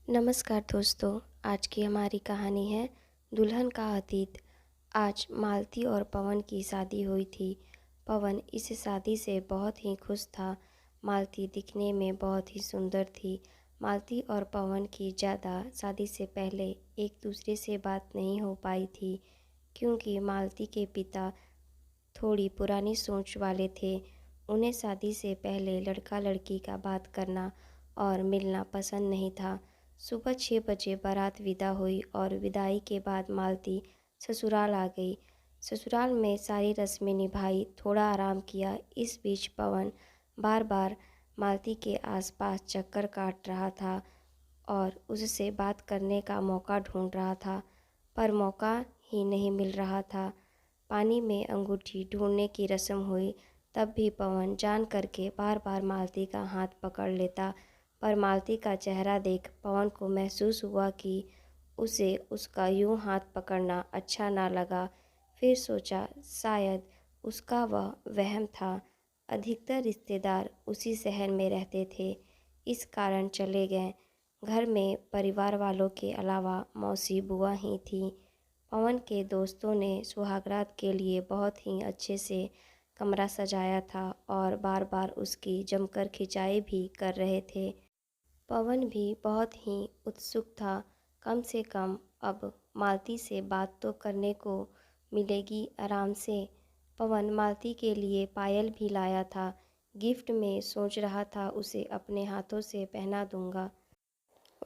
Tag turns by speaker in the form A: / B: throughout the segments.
A: नमस्कार दोस्तों। आज की हमारी कहानी है दुल्हन का अतीत। आज मालती और पवन की शादी हुई थी। पवन इस शादी से बहुत ही खुश था। मालती दिखने में बहुत ही सुंदर थी। मालती और पवन की ज़्यादा शादी से पहले एक दूसरे से बात नहीं हो पाई थी, क्योंकि मालती के पिता थोड़ी पुरानी सोच वाले थे। उन्हें शादी से पहले लड़का लड़की का बात करना और मिलना पसंद नहीं था। सुबह 6 बजे बारात विदा हुई और विदाई के बाद मालती ससुराल आ गई। ससुराल में सारी रस्में निभाई, थोड़ा आराम किया। इस बीच पवन बार बार मालती के आसपास चक्कर काट रहा था और उससे बात करने का मौका ढूंढ रहा था, पर मौका ही नहीं मिल रहा था। पानी में अंगूठी ढूंढने की रस्म हुई, तब भी पवन जान करके बार बार मालती का हाथ पकड़ लेता, पर मालती का चेहरा देख पवन को महसूस हुआ कि उसे उसका यूं हाथ पकड़ना अच्छा ना लगा। फिर सोचा शायद उसका वह वहम था। अधिकतर रिश्तेदार उसी शहर में रहते थे, इस कारण चले गए। घर में परिवार वालों के अलावा मौसी बुआ ही थी। पवन के दोस्तों ने सुहागरात के लिए बहुत ही अच्छे से कमरा सजाया था और बार बार उसकी जमकर खिंचाई भी कर रहे थे। पवन भी बहुत ही उत्सुक था। कम से कम अब मालती से बात तो करने को मिलेगी आराम से। पवन मालती के लिए पायल भी लाया था। गिफ्ट में सोच रहा था उसे अपने हाथों से पहना दूंगा।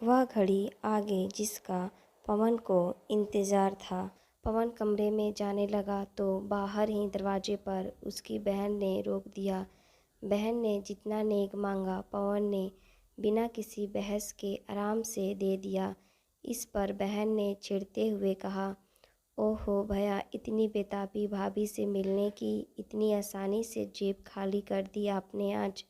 A: वह घड़ी आ गई जिसका पवन को इंतज़ार था। पवन कमरे में जाने लगा तो बाहर ही दरवाजे पर उसकी बहन ने रोक दिया। बहन ने जितना नेक मांगा पवन ने बिना किसी बहस के आराम से दे दिया। इस पर बहन ने चिढ़ते हुए कहा, ओहो भैया, इतनी बेताबी भाभी से मिलने की, इतनी आसानी से जेब खाली कर दी आपने आज।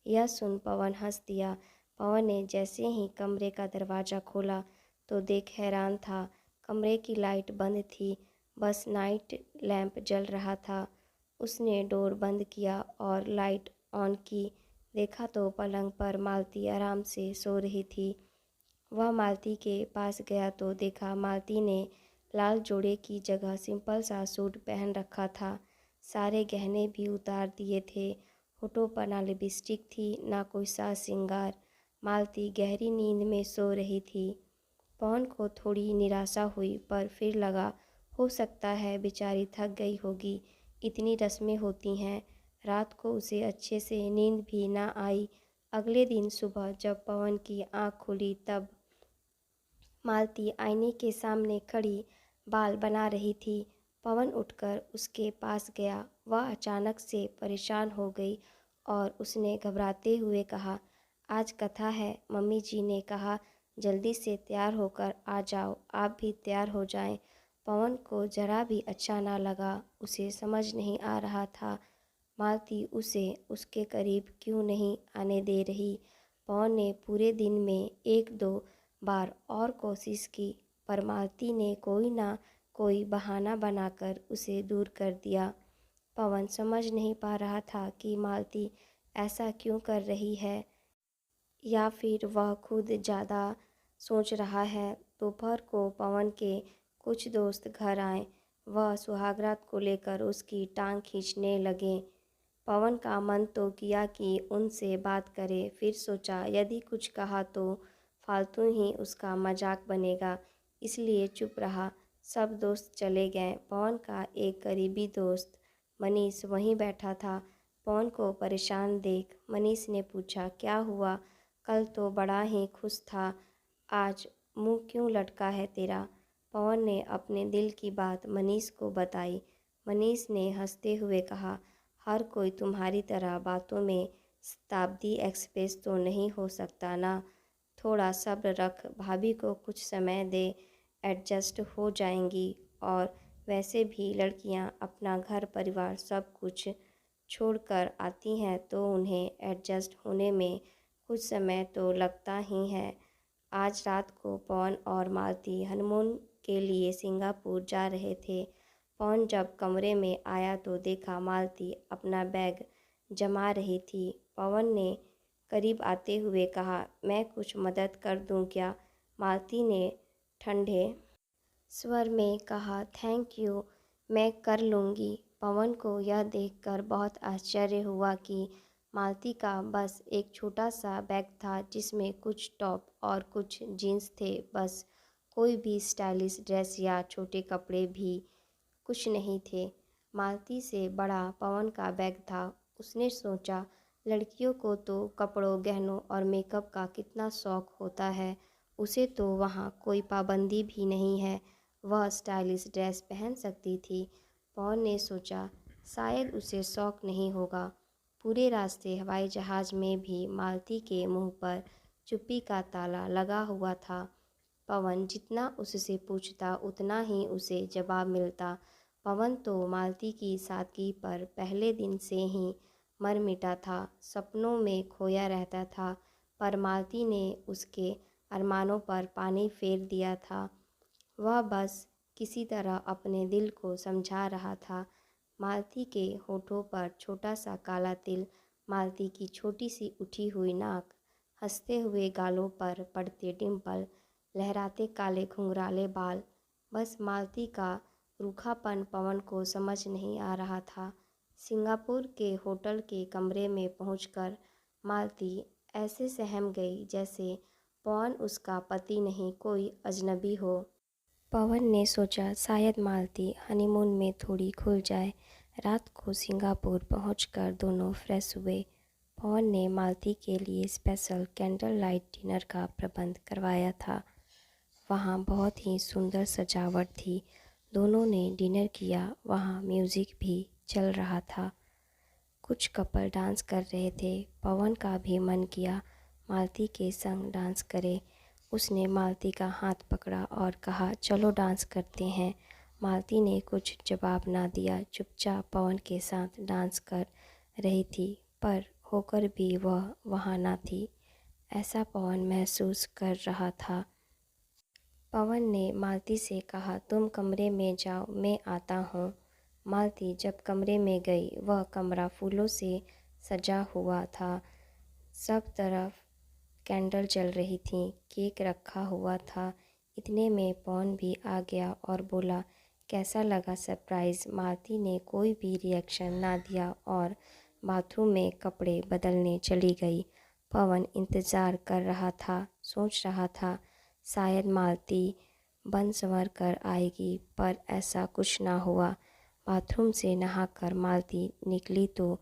A: यह सुन पवन हंस दिया। पवन ने जैसे ही कमरे का दरवाज़ा खोला तो देख हैरान था। कमरे की लाइट बंद थी, बस नाइट लैंप जल रहा था। उसने डोर बंद किया और लाइट ऑन की। देखा तो पलंग पर मालती आराम से सो रही थी। वह मालती के पास गया तो देखा मालती ने लाल जोड़े की जगह सिंपल सा सूट पहन रखा था। सारे गहने भी उतार दिए थे। होठों पर ना लिपस्टिक थी, ना कोई साज श्रृंगार। मालती गहरी नींद में सो रही थी। पवन को थोड़ी निराशा हुई, पर फिर लगा हो सकता है बेचारी थक गई होगी, इतनी रस्में होती हैं। रात को उसे अच्छे से नींद भी ना आई। अगले दिन सुबह जब पवन की आँख खुली तब मालती आईने के सामने खड़ी बाल बना रही थी। पवन उठकर उसके पास गया। वह अचानक से परेशान हो गई और उसने घबराते हुए कहा, आज कथा है, मम्मी जी ने कहा जल्दी से तैयार होकर आ जाओ, आप भी तैयार हो जाएं। पवन को जरा भी अच्छा ना लगा। उसे समझ नहीं आ रहा था मालती उसे उसके करीब क्यों नहीं आने दे रही। पवन ने पूरे दिन में एक दो बार और कोशिश की, पर मालती ने कोई ना कोई बहाना बनाकर उसे दूर कर दिया। पवन समझ नहीं पा रहा था कि मालती ऐसा क्यों कर रही है, या फिर वह खुद ज़्यादा सोच रहा है। दोपहर को पवन के कुछ दोस्त घर आए। वह सुहागरात को लेकर उसकी टांग खींचने लगे। पवन का मन तो किया कि उनसे बात करे, फिर सोचा यदि कुछ कहा तो फालतू ही उसका मजाक बनेगा, इसलिए चुप रहा। सब दोस्त चले गए। पवन का एक करीबी दोस्त मनीष वहीं बैठा था। पवन को परेशान देख मनीष ने पूछा, क्या हुआ? कल तो बड़ा ही खुश था, आज मुंह क्यों लटका है तेरा? पवन ने अपने दिल की बात मनीष को बताई। मनीष ने हंसते हुए कहा, हर कोई तुम्हारी तरह बातों में शताब्दी एक्सप्रेस तो नहीं हो सकता ना। थोड़ा सब्र रख, भाभी को कुछ समय दे, एडजस्ट हो जाएंगी। और वैसे भी लड़कियां अपना घर परिवार सब कुछ छोड़कर आती हैं तो उन्हें एडजस्ट होने में कुछ समय तो लगता ही है। आज रात को पवन और मालती हनीमून के लिए सिंगापुर जा रहे थे। पवन जब कमरे में आया तो देखा मालती अपना बैग जमा रही थी। पवन ने करीब आते हुए कहा, मैं कुछ मदद कर दूं क्या? मालती ने ठंडे स्वर में कहा, थैंक यू, मैं कर लूँगी। पवन को यह देखकर बहुत आश्चर्य हुआ कि मालती का बस एक छोटा सा बैग था जिसमें कुछ टॉप और कुछ जीन्स थे, बस कोई भी स्टाइलिश ड्रेस या छोटे कपड़े भी कुछ नहीं थे। मालती से बड़ा पवन का बैग था। उसने सोचा, लड़कियों को तो कपड़ों, गहनों और मेकअप का कितना शौक होता है, उसे तो वहाँ कोई पाबंदी भी नहीं है, वह स्टाइलिश ड्रेस पहन सकती थी। पवन ने सोचा, शायद उसे शौक नहीं होगा। पूरे रास्ते हवाई जहाज़ में भी मालती के मुंह पर चुप्पी का ताला लगा हुआ था। पवन जितना उससे पूछता उतना ही उसे जवाब मिलता। पवन तो मालती की सादगी पर पहले दिन से ही मर मिटा था, सपनों में खोया रहता था, पर मालती ने उसके अरमानों पर पानी फेर दिया था। वह बस किसी तरह अपने दिल को समझा रहा था। मालती के होठों पर छोटा सा काला तिल, मालती की छोटी सी उठी हुई नाक, हंसते हुए गालों पर पड़ते डिम्पल, लहराते काले घुंघराले बाल, बस मालती का रूखापन पवन को समझ नहीं आ रहा था। सिंगापुर के होटल के कमरे में पहुंचकर मालती ऐसे सहम गई जैसे पवन उसका पति नहीं, कोई अजनबी हो। पवन ने सोचा, शायद मालती हनीमून में थोड़ी खुल जाए। रात को सिंगापुर पहुंचकर दोनों फ्रेश हुए। पवन ने मालती के लिए स्पेशल कैंडल लाइट डिनर का प्रबंध करवाया था। वहाँ बहुत ही सुंदर सजावट थी। दोनों ने डिनर किया। वहाँ म्यूज़िक भी चल रहा था। कुछ कपल डांस कर रहे थे। पवन का भी मन किया मालती के संग डांस करे। उसने मालती का हाथ पकड़ा और कहा, चलो डांस करते हैं। मालती ने कुछ जवाब ना दिया, चुपचाप पवन के साथ डांस कर रही थी, पर होकर भी वह वहाँ ना थी, ऐसा पवन महसूस कर रहा था। पवन ने मालती से कहा, तुम कमरे में जाओ, मैं आता हूँ। मालती जब कमरे में गई, वह कमरा फूलों से सजा हुआ था। सब तरफ कैंडल जल रही थी, केक रखा हुआ था। इतने में पवन भी आ गया और बोला, कैसा लगा सरप्राइज़? मालती ने कोई भी रिएक्शन ना दिया और बाथरूम में कपड़े बदलने चली गई। पवन इंतज़ार कर रहा था, सोच रहा था, शायद मालती बन संवर कर आएगी, पर ऐसा कुछ ना हुआ। बाथरूम से नहाकर मालती निकली तो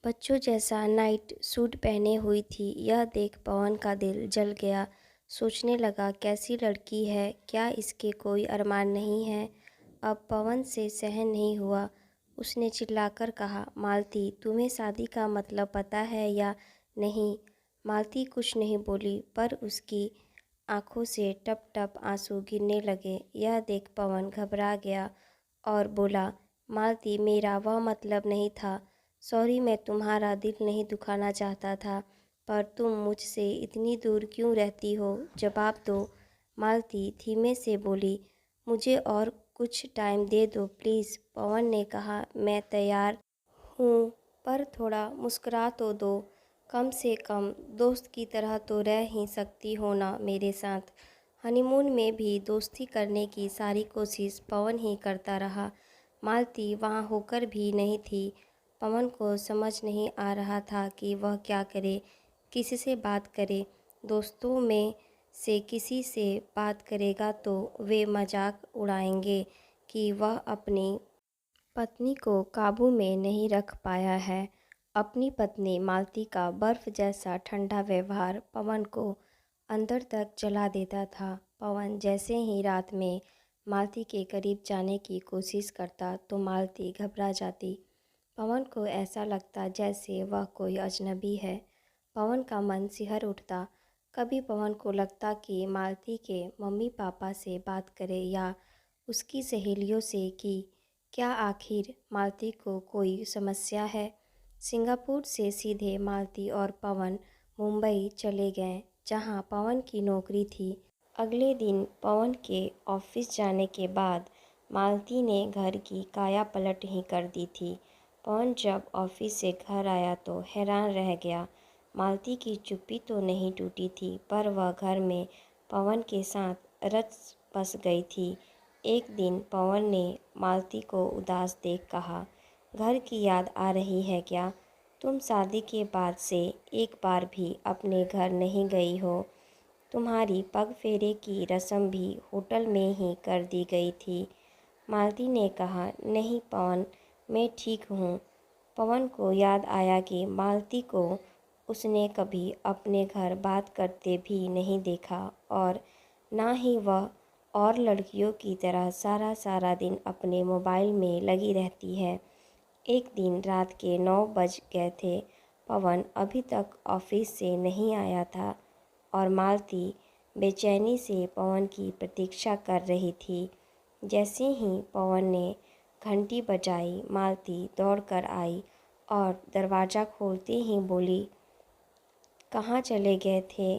A: बच्चों जैसा नाइट सूट पहने हुई थी। यह देख पवन का दिल जल गया। सोचने लगा, कैसी लड़की है, क्या इसके कोई अरमान नहीं है? अब पवन से सहन नहीं हुआ। उसने चिल्लाकर कहा, मालती, तुम्हें शादी का मतलब पता है या नहीं? मालती कुछ नहीं बोली, पर उसकी आंखों से टप टप आंसू गिरने लगे। यह देख पवन घबरा गया और बोला, मालती, मेरा वह मतलब नहीं था। सॉरी, मैं तुम्हारा दिल नहीं दुखाना चाहता था, पर तुम मुझसे इतनी दूर क्यों रहती हो? जवाब दो। मालती धीमे से बोली, मुझे और कुछ टाइम दे दो प्लीज़। पवन ने कहा, मैं तैयार हूँ, पर थोड़ा मुस्कुरा तो दो। कम से कम दोस्त की तरह तो रह ही सकती हो ना मेरे साथ। हनीमून में भी दोस्ती करने की सारी कोशिश पवन ही करता रहा। मालती वहाँ होकर भी नहीं थी। पवन को समझ नहीं आ रहा था कि वह क्या करे, किसी से बात करे। दोस्तों में से किसी से बात करेगा तो वे मजाक उड़ाएंगे कि वह अपनी पत्नी को काबू में नहीं रख पाया है। अपनी पत्नी मालती का बर्फ़ जैसा ठंडा व्यवहार पवन को अंदर तक जला देता था। पवन जैसे ही रात में मालती के करीब जाने की कोशिश करता तो मालती घबरा जाती। पवन को ऐसा लगता जैसे वह कोई अजनबी है। पवन का मन सिहर उठता। कभी पवन को लगता कि मालती के मम्मी पापा से बात करे या उसकी सहेलियों से कि क्या आखिर मालती को कोई समस्या है। सिंगापुर से सीधे मालती और पवन मुंबई चले गए, जहां पवन की नौकरी थी। अगले दिन पवन के ऑफिस जाने के बाद मालती ने घर की काया पलट ही कर दी थी। पवन जब ऑफिस से घर आया तो हैरान रह गया। मालती की चुप्पी तो नहीं टूटी थी, पर वह घर में पवन के साथ रच बस गई थी। एक दिन पवन ने मालती को उदास देख कहा, घर की याद आ रही है क्या? तुम शादी के बाद से एक बार भी अपने घर नहीं गई हो। तुम्हारी पग फेरे की रस्म भी होटल में ही कर दी गई थी। मालती ने कहा, नहीं पवन, मैं ठीक हूँ। पवन को याद आया कि मालती को उसने कभी अपने घर बात करते भी नहीं देखा और ना ही वह और लड़कियों की तरह सारा सारा दिन अपने मोबाइल में लगी रहती है। एक दिन रात के 9 बज गए थे। पवन अभी तक ऑफिस से नहीं आया था और मालती बेचैनी से पवन की प्रतीक्षा कर रही थी। जैसे ही पवन ने घंटी बजाई, मालती दौड़कर आई और दरवाज़ा खोलते ही बोली, कहाँ चले गए थे?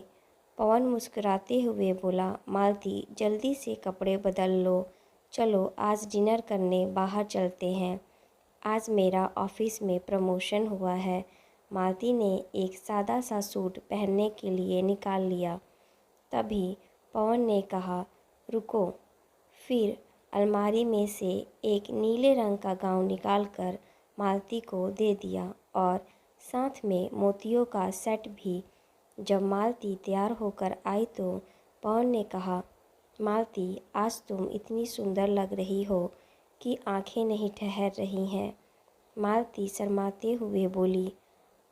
A: पवन मुस्कुराते हुए बोला, मालती जल्दी से कपड़े बदल लो, चलो आज डिनर करने बाहर चलते हैं। आज मेरा ऑफिस में प्रमोशन हुआ है। मालती ने एक सादा सा सूट पहनने के लिए निकाल लिया। तभी पवन ने कहा, रुको। फिर अलमारी में से एक नीले रंग का गाउन निकालकर मालती को दे दिया और साथ में मोतियों का सेट भी। जब मालती तैयार होकर आई तो पवन ने कहा, मालती आज तुम इतनी सुंदर लग रही हो कि आंखें नहीं ठहर रही हैं। मालती शर्माते हुए बोली,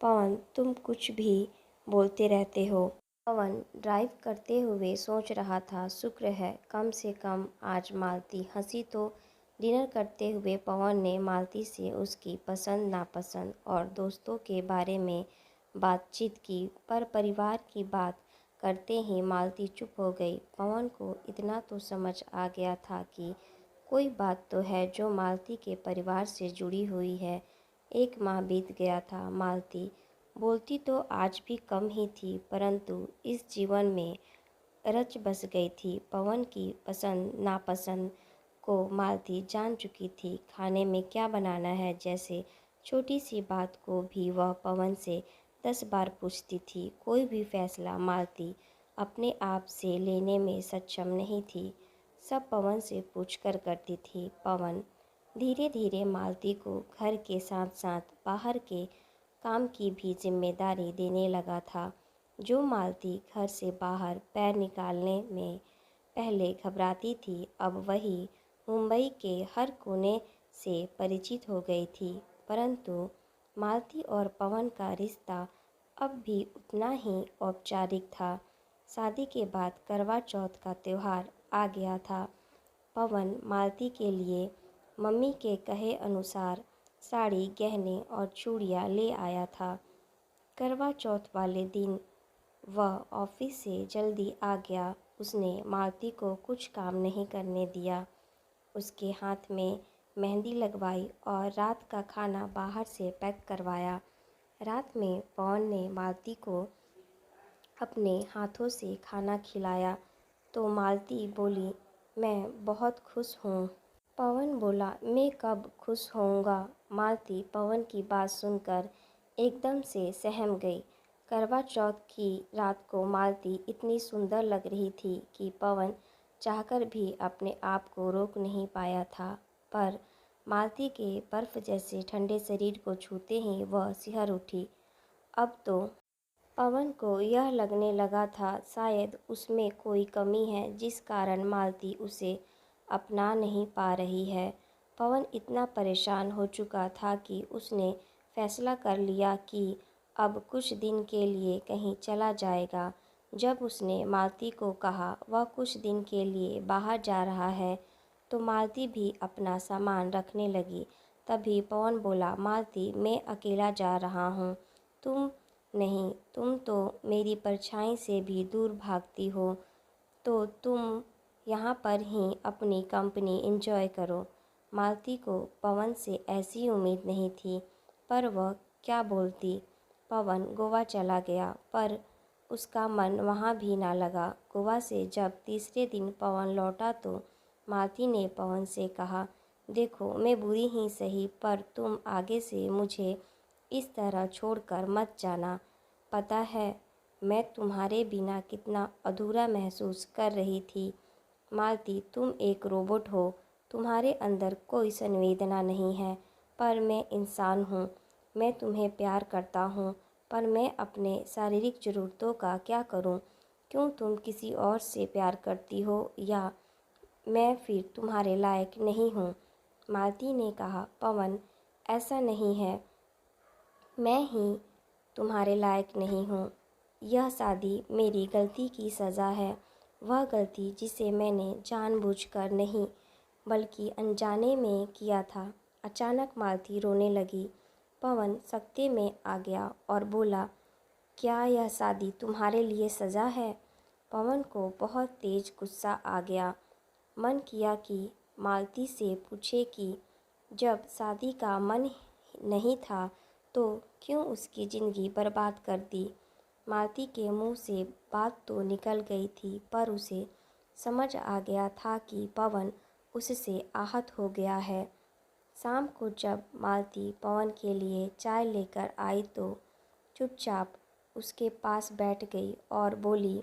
A: पवन तुम कुछ भी बोलते रहते हो। पवन ड्राइव करते हुए सोच रहा था, शुक्र है कम से कम आज मालती हंसी तो। डिनर करते हुए पवन ने मालती से उसकी पसंद नापसंद और दोस्तों के बारे में बातचीत की, पर परिवार की बात करते ही मालती चुप हो गई। पवन को इतना तो समझ आ गया था कि कोई बात तो है जो मालती के परिवार से जुड़ी हुई है। 1 माह बीत गया था। मालती बोलती तो आज भी कम ही थी, परंतु इस जीवन में रच बस गई थी। पवन की पसंद नापसंद को मालती जान चुकी थी। खाने में क्या बनाना है जैसे छोटी सी बात को भी वह पवन से 10 बार पूछती थी। कोई भी फैसला मालती अपने आप से लेने में सक्षम नहीं थी, सब पवन से पूछकर करती थी। पवन धीरे धीरे मालती को घर के साथ साथ बाहर के काम की भी जिम्मेदारी देने लगा था। जो मालती घर से बाहर पैर निकालने में पहले घबराती थी, अब वही मुंबई के हर कोने से परिचित हो गई थी। परंतु मालती और पवन का रिश्ता अब भी उतना ही औपचारिक था। शादी के बाद करवा चौथ का त्यौहार आ गया था। पवन मालती के लिए मम्मी के कहे अनुसार साड़ी, गहने और चूड़ियाँ ले आया था। करवा चौथ वाले दिन वह ऑफिस से जल्दी आ गया। उसने मालती को कुछ काम नहीं करने दिया, उसके हाथ में मेहंदी लगवाई और रात का खाना बाहर से पैक करवाया। रात में पवन ने मालती को अपने हाथों से खाना खिलाया तो मालती बोली, मैं बहुत खुश हूँ। पवन बोला, मैं कब खुश होऊंगा। मालती पवन की बात सुनकर एकदम से सहम गई। करवा चौथ की रात को मालती इतनी सुंदर लग रही थी कि पवन चाहकर भी अपने आप को रोक नहीं पाया था। पर मालती के बर्फ़ जैसे ठंडे शरीर को छूते ही वह सिहर उठी। अब तो पवन को यह लगने लगा था शायद उसमें कोई कमी है जिस कारण मालती उसे अपना नहीं पा रही है। पवन इतना परेशान हो चुका था कि उसने फैसला कर लिया कि अब कुछ दिन के लिए कहीं चला जाएगा। जब उसने मालती को कहा वह कुछ दिन के लिए बाहर जा रहा है तो मालती भी अपना सामान रखने लगी। तभी पवन बोला, मालती मैं अकेला जा रहा हूँ। तुम नहीं, तुम तो मेरी परछाई से भी दूर भागती हो, तो तुम यहाँ पर ही अपनी कंपनी एंजॉय करो। मालती को पवन से ऐसी उम्मीद नहीं थी, पर वह क्या बोलती। पवन गोवा चला गया, पर उसका मन वहाँ भी ना लगा। गोवा से जब तीसरे दिन पवन लौटा तो मालती ने पवन से कहा, देखो मैं बुरी ही सही, पर तुम आगे से मुझे इस तरह छोड़कर मत जाना। पता है मैं तुम्हारे बिना कितना अधूरा महसूस कर रही थी। मालती, तुम एक रोबोट हो, तुम्हारे अंदर कोई संवेदना नहीं है, पर मैं इंसान हूँ। मैं तुम्हें प्यार करता हूँ, पर मैं अपने शारीरिक ज़रूरतों का क्या करूँ? क्यों तुम किसी और से प्यार करती हो, या मैं फिर तुम्हारे लायक नहीं हूँ? मालती ने कहा, पवन, ऐसा नहीं है, मैं ही तुम्हारे लायक नहीं हूँ। यह शादी मेरी गलती की सज़ा है, वह गलती जिसे मैंने जानबूझकर नहीं बल्कि अनजाने में किया था। अचानक मालती रोने लगी। पवन सकते में आ गया और बोला, क्या यह शादी तुम्हारे लिए सज़ा है? पवन को बहुत तेज गुस्सा आ गया। मन किया कि मालती से पूछे कि जब शादी का मन नहीं था तो क्यों उसकी ज़िंदगी बर्बाद कर दी। मालती के मुंह से बात तो निकल गई थी, पर उसे समझ आ गया था कि पवन उससे आहत हो गया है। शाम को जब मालती पवन के लिए चाय लेकर आई तो चुपचाप उसके पास बैठ गई और बोली,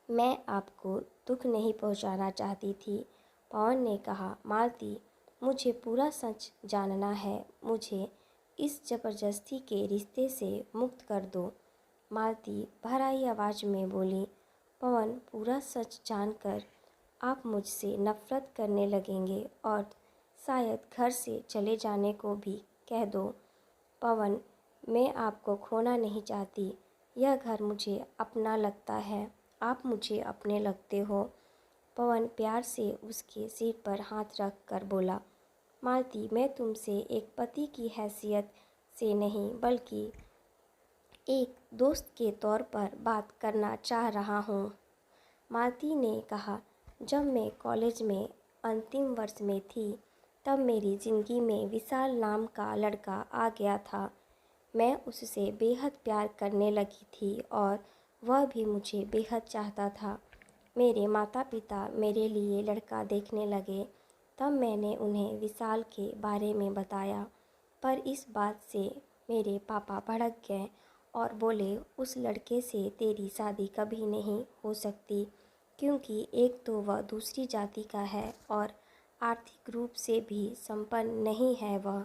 A: मैं आपको दुख नहीं पहुंचाना चाहती थी। पवन ने कहा, मालती, मुझे पूरा सच जानना है, मुझे इस ज़बरदस्ती के रिश्ते से मुक्त कर दो। मालती भर आई आवाज़ में बोली, पवन, पूरा सच जानकर आप मुझसे नफ़रत करने लगेंगे और शायद घर से चले जाने को भी कह दो। पवन, मैं आपको खोना नहीं चाहती, यह घर मुझे अपना लगता है, आप मुझे अपने लगते हो। पवन प्यार से उसके सिर पर हाथ रख कर बोला, मालती, मैं तुमसे एक पति की हैसियत से नहीं बल्कि एक दोस्त के तौर पर बात करना चाह रहा हूँ। मालती ने कहा, जब मैं कॉलेज में अंतिम वर्ष में थी तब मेरी ज़िंदगी में विशाल नाम का लड़का आ गया था। मैं उससे बेहद प्यार करने लगी थी और वह भी मुझे बेहद चाहता था। मेरे माता पिता मेरे लिए लड़का देखने लगे, तब मैंने उन्हें विशाल के बारे में बताया, पर इस बात से मेरे पापा भड़क गए और बोले, उस लड़के से तेरी शादी कभी नहीं हो सकती, क्योंकि एक तो वह दूसरी जाति का है और आर्थिक रूप से भी संपन्न नहीं है वह।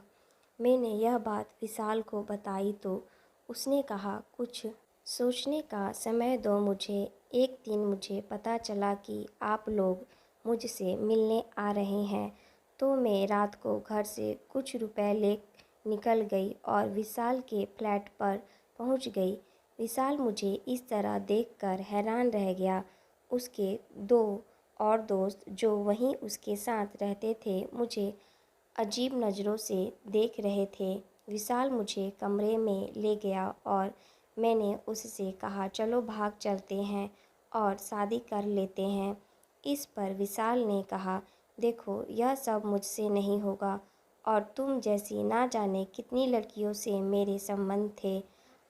A: मैंने यह बात विशाल को बताई तो उसने कहा, कुछ सोचने का समय दो मुझे। एक दिन मुझे पता चला कि आप लोग मुझसे मिलने आ रहे हैं, तो मैं रात को घर से कुछ रुपए ले निकल गई और विशाल के फ्लैट पर पहुंच गई। विशाल मुझे इस तरह देखकर हैरान रह गया। उसके दो और दोस्त जो वहीं उसके साथ रहते थे मुझे अजीब नज़रों से देख रहे थे। विशाल मुझे कमरे में ले गया और मैंने उससे कहा, चलो भाग चलते हैं और शादी कर लेते हैं। इस पर विशाल ने कहा, देखो, यह सब मुझसे नहीं होगा और तुम जैसी ना जाने कितनी लड़कियों से मेरे संबंध थे।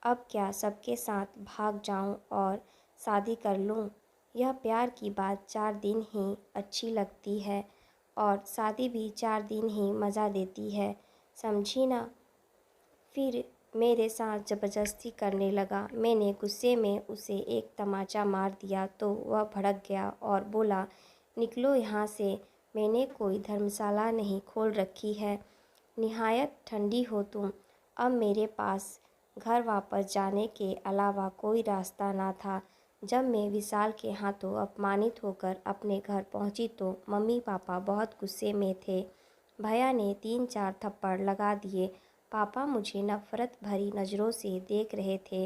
A: अब क्या सबके साथ भाग जाऊं और शादी कर लूं? यह प्यार की बात 4 दिन ही अच्छी लगती है और शादी भी 4 दिन ही मज़ा देती है, समझी ना? फिर मेरे साथ ज़बरदस्ती करने लगा। मैंने गुस्से में उसे एक तमाचा मार दिया तो वह भड़क गया और बोला, निकलो यहाँ से, मैंने कोई धर्मशाला नहीं खोल रखी है। निहायत ठंडी हो तुम। अब मेरे पास घर वापस जाने के अलावा कोई रास्ता ना था। जब मैं विशाल के हाथों अपमानित होकर अपने घर पहुंची तो मम्मी पापा बहुत गुस्से में थे। भैया ने 3-4 थप्पड़ लगा दिए। पापा मुझे नफ़रत भरी नज़रों से देख रहे थे।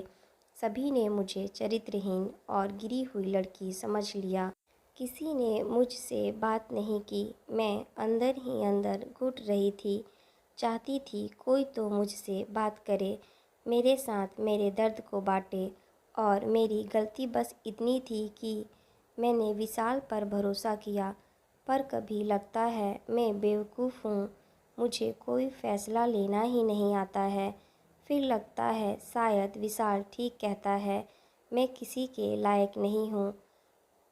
A: सभी ने मुझे चरित्रहीन और गिरी हुई लड़की समझ लिया। किसी ने मुझसे बात नहीं की। मैं अंदर ही अंदर घुट रही थी। चाहती थी कोई तो मुझसे बात करे, मेरे साथ मेरे दर्द को बांटे। और मेरी गलती बस इतनी थी कि मैंने विशाल पर भरोसा किया। पर कभी लगता है मैं बेवकूफ़ हूँ, मुझे कोई फ़ैसला लेना ही नहीं आता है। फिर लगता है शायद विशाल ठीक कहता है, मैं किसी के लायक नहीं हूँ।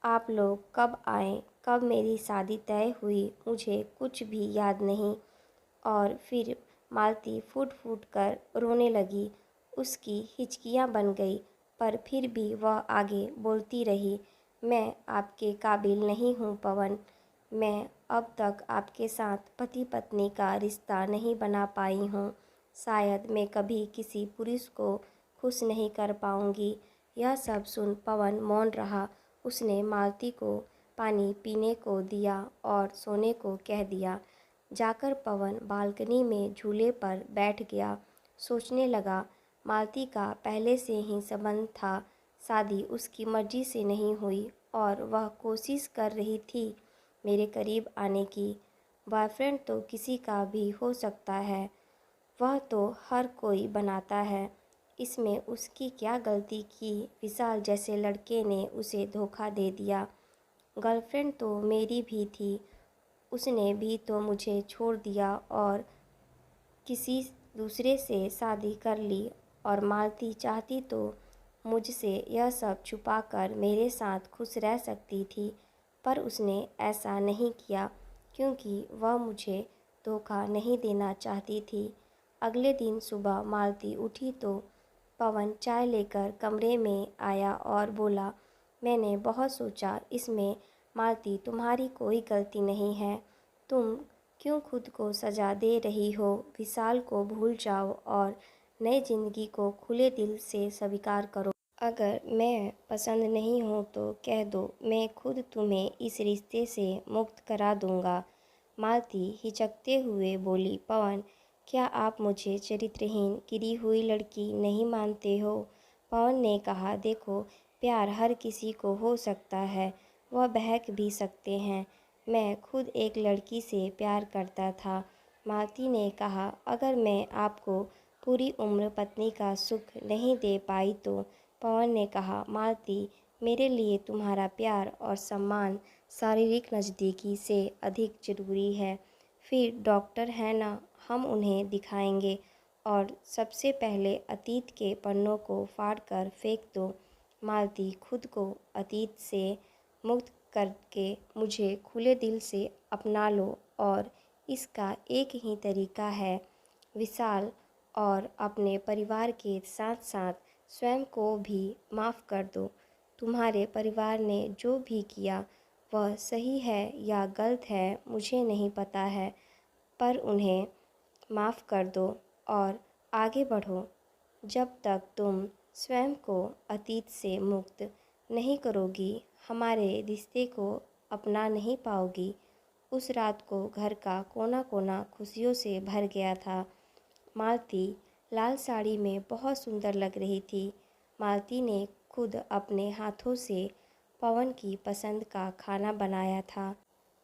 A: आप लोग कब आए, कब मेरी शादी तय हुई, मुझे कुछ भी याद नहीं। और फिर मालती फूट फूट कर रोने लगी। उसकी हिचकियाँ बन गई, पर फिर भी वह आगे बोलती रही। मैं आपके काबिल नहीं हूँ पवन। मैं अब तक आपके साथ पति पत्नी का रिश्ता नहीं बना पाई हूँ। शायद मैं कभी किसी पुरुष को खुश नहीं कर पाऊँगी। यह सब सुन पवन मौन रहा। उसने मालती को पानी पीने को दिया और सोने को कह दिया। जाकर पवन बालकनी में झूले पर बैठ गया। सोचने लगा, मालती का पहले से ही संबंध था, शादी उसकी मर्जी से नहीं हुई और वह कोशिश कर रही थी मेरे करीब आने की। बॉयफ्रेंड तो किसी का भी हो सकता है, वह तो हर कोई बनाता है। इसमें उसकी क्या गलती कि विशाल जैसे लड़के ने उसे धोखा दे दिया। गर्लफ्रेंड तो मेरी भी थी, उसने भी तो मुझे छोड़ दिया और किसी दूसरे से शादी कर ली। और मालती चाहती तो मुझसे यह सब छुपाकर मेरे साथ खुश रह सकती थी, पर उसने ऐसा नहीं किया क्योंकि वह मुझे धोखा नहीं देना चाहती थी। अगले दिन सुबह मालती उठी तो पवन चाय लेकर कमरे में आया और बोला, मैंने बहुत सोचा, इसमें मालती तुम्हारी कोई गलती नहीं है। तुम क्यों खुद को सजा दे रही हो? विशाल को भूल जाओ और नई जिंदगी को खुले दिल से स्वीकार करो। अगर मैं पसंद नहीं हूँ तो कह दो, मैं खुद तुम्हें इस रिश्ते से मुक्त करा दूँगा। मालती हिचकते हुए बोली, पवन, क्या आप मुझे चरित्रहीन गिरी हुई लड़की नहीं मानते हो? पवन ने कहा, देखो, प्यार हर किसी को हो सकता है, वह बहक भी सकते हैं। मैं खुद एक लड़की से प्यार करता था। मालती ने कहा, अगर मैं आपको पूरी उम्र पत्नी का सुख नहीं दे पाई तो? पवन ने कहा, मालती, मेरे लिए तुम्हारा प्यार और सम्मान शारीरिक नज़दीकी से अधिक ज़रूरी है। फिर डॉक्टर है ना, हम उन्हें दिखाएंगे और सबसे पहले अतीत के पन्नों को फाड़कर फेंक दो। मालती, खुद को अतीत से मुक्त करके मुझे खुले दिल से अपना लो और इसका एक ही तरीका है, विशाल और अपने परिवार के साथ साथ स्वयं को भी माफ़ कर दो। तुम्हारे परिवार ने जो भी किया वह सही है या गलत है मुझे नहीं पता है, पर उन्हें माफ़ कर दो और आगे बढ़ो। जब तक तुम स्वयं को अतीत से मुक्त नहीं करोगी, हमारे रिश्ते को अपना नहीं पाओगी। उस रात को घर का कोना कोना खुशियों से भर गया था। मालती लाल साड़ी में बहुत सुंदर लग रही थी। मालती ने खुद अपने हाथों से पवन की पसंद का खाना बनाया था।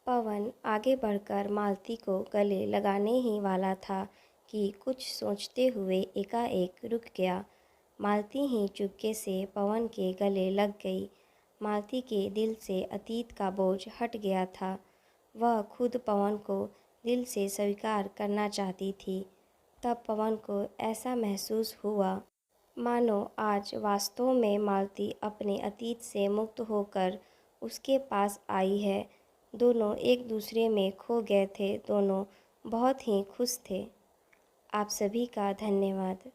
A: पवन आगे बढ़कर मालती को गले लगाने ही वाला था कि कुछ सोचते हुए एकाएक रुक गया। मालती ही चुपके से पवन के गले लग गई। मालती के दिल से अतीत का बोझ हट गया था। वह खुद पवन को दिल से स्वीकार करना चाहती थी। तब पवन को ऐसा महसूस हुआ मानो आज वास्तव में मालती अपने अतीत से मुक्त होकर उसके पास आई है। दोनों एक दूसरे में खो गए थे, दोनों बहुत ही खुश थे। आप सभी का धन्यवाद।